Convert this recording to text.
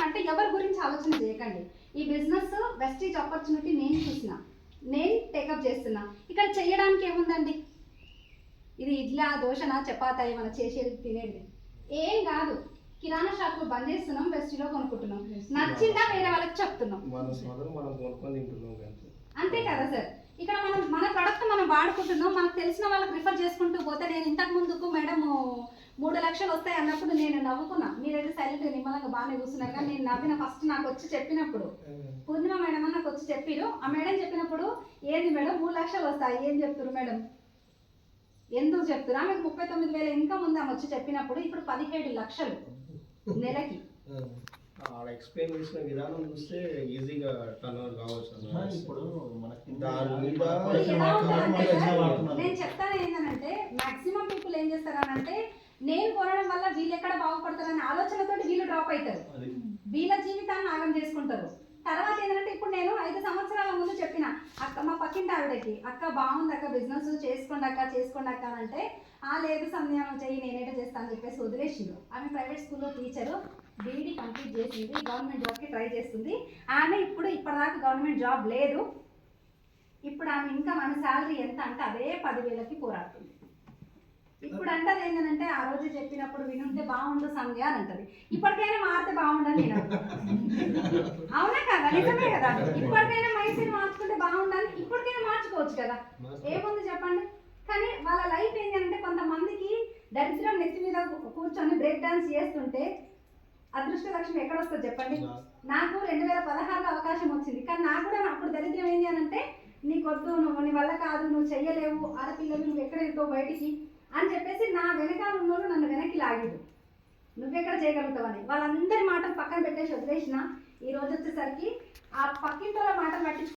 అంటే ఎవరి గురించి ఆలోచన చేయకండి. ఈ బిజినెస్ వెస్టేజ్ ఆపర్చునిటీ నేను చూసిన, నేను టేకప్ చేస్తున్నా. ఇక్కడ చేయడానికి ఏముందండి? ఇది ఇడ్లా దోశనా చపాతా మనం చేసేది తినేది ఏం కాదు. కిరాణా షాప్ బంద్ చేస్తున్నాం, వెస్టీలో కొనుక్కుంటున్నాం, నచ్చిందా వేరే వాళ్ళకి చెప్తున్నాం, అంతే కదా సార్. ఇక్కడ మనం మన ప్రొడక్ట్ మనం వాడుకుంటున్నాం, మనకు తెలిసిన వాళ్ళకి రిఫర్ చేసుకుంటూ పోతే, నేను ఇంతకు ముందుకు మేడం 3 లక్షలు వస్తాయి అన్నప్పుడు నేను నవ్వుకున్నా. మీరైతే సైలెంట్ నిమ్మలంగా బాగానే కూర్చున్నారు, కానీ నేను నవ్విన ఫస్ట్ నాకు వచ్చి చెప్పినప్పుడు. పూర్ణిమ మేడం అని నాకు వచ్చి చెప్పిరు. ఆ మేడం చెప్పినప్పుడు ఏంది మేడం 3 లక్షలు వస్తాయి ఏం చెప్తారు మేడం, ఎందుకు చెప్తున్నా? ఆమెకు 39,000 ఇన్కమ్ ఉంది ఆమె వచ్చి చెప్పినప్పుడు. ఇప్పుడు 17 లక్షలు నెలకి. ఎక్స్ప్లెయిన్ చేసిన విధానం చూస్తే ఈజీగా టర్న్ ఓవర్ కావచ్చు. ఇప్పుడు మనకి నేను చెప్తాను ఏంటంటే, మాక్సిమం పీపుల్ ఏం చేస్తారనంటే, నేను కొనడం వల్ల వీళ్ళు ఎక్కడ బాగుపడతారనే ఆలోచనతో వీళ్ళు డ్రాప్ అవుతారు, వీళ్ళ జీవితాన్ని ఆగం చేసుకుంటారు. తర్వాత ఏంటంటే, ఇప్పుడు నేను 5 సంవత్సరాల ముందు చెప్పిన అక్క, మా పక్కింటి ఆవిడకి, అక్క బాగుంది అక్క బిజినెస్ చేసుకోండి అక్క అంటే, లేదు సంధ్యానం చెయ్యి నేనేటో చేస్తాను అని చెప్పేసి వదిలేసిండు. ఆమె ప్రైవేట్ స్కూల్లో టీచరు, బీఈడీ కంప్లీట్ చేసింది, గవర్నమెంట్ జాబ్కి ట్రై చేస్తుంది. ఆమె ఇప్పటిదాకా గవర్నమెంట్ జాబ్ లేదు. ఇప్పుడు ఆమె ఇన్కమ్, ఆమె శాలరీ ఎంత అంటే అదే 10,000కి పోరాడుతుంది. ఇప్పుడు అంటది ఏంటంటే, ఆ రోజు చెప్పినప్పుడు వినుంటే బాగుండు సంధ్య అని అంటది. ఇప్పటికైనా మారితే బాగుండని నేను అవునా కదా, నిజమే కదా. ఇప్పటికైనా మైండ్ మార్చుకుంటే బాగుండని, ఇప్పటికైనా మార్చుకోవచ్చు కదా, ఏముంది చెప్పండి. కానీ వాళ్ళ లైఫ్ ఏంటంటే, కొంతమందికి దరిద్రం నెత్తి మీద కూర్చొని బ్రేక్ డాన్స్ చేస్తుంటే అదృష్ట లక్ష్మి ఎక్కడ వస్తుంది చెప్పండి. నాకు 2016లో అవకాశం వచ్చింది, కానీ నాకు కూడా అప్పుడు దరిద్రం ఏంటి అని అంటే, నీకొద్దు, నీ వల్ల కాదు, నువ్వు చెయ్యలేవు, ఆడపిల్లలు నువ్వు ఎక్కడ వెళ్తావు బయటికి అని చెప్పేసి నా వెనకాల ఉన్నోళ్ళు నన్ను వెనక్కి లాగిడు, నువ్వెక్కడ చేయగలుగుతావని. వాళ్ళందరి మాటలు పక్కన పెట్టేసి వదిలేసిన. ఈ రోజు వచ్చేసరికి ఆ పక్కింటి వాళ్ళ మాటలు పట్టించుకో